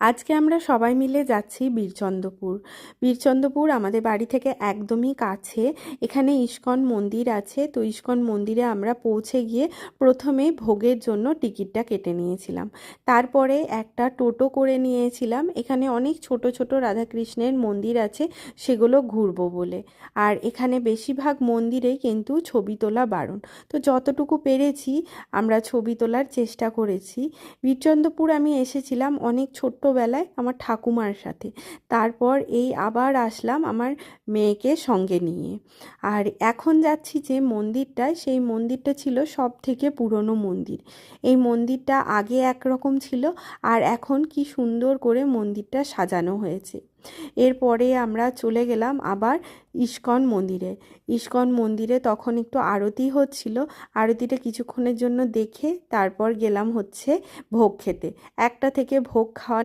আজকে আমরা সবাই মিলে যাচ্ছি বীরচন্দ্রপুর। বীরচন্দ্রপুর আমাদের বাড়ি থেকে একদমই কাছে। এখানে ইস্কন মন্দির আছে, তো ইস্কন মন্দিরে আমরা পৌঁছে গিয়ে প্রথমে ভোগের জন্য টিকিটটা কেটে নিয়েছিলাম। তারপরে একটা টোটো করে নিয়েছিলাম। এখানে অনেক ছোট ছোট রাধাকৃষ্ণের মন্দির আছে, সেগুলো ঘুরবো বলে। আর এখানে বেশিরভাগ মন্দিরেই কিন্তু ছবি তোলা বারণ, তো যতটুকু পেরেছি আমরা ছবি তোলার চেষ্টা করেছি। বীরচন্দ্রপুর আমি এসেছিলাম অনেক ছোট্টবেলায় আমার ঠাকুমার সাথে। তারপর এই আবার আসলাম আমার মেয়েকে সঙ্গে নিয়ে। আর এখন যাচ্ছি যে মন্দিরটায়, সেই মন্দিরটা ছিল সব থেকে পুরনো মন্দির। এই মন্দিরটা আগে একরকম ছিল, আর এখন কি সুন্দর করে মন্দিরটা সাজানো হয়েছে। এরপরে আমরা চলে গেলাম আবার ইস্কন মন্দিরে। ইস্কন মন্দিরে তখন একটু আরতি হচ্ছিল। আরতিটা কিছুক্ষণের জন্য দেখে তারপর গেলাম হচ্ছে ভোগ খেতে। 1টা থেকে ভোগ খাওয়া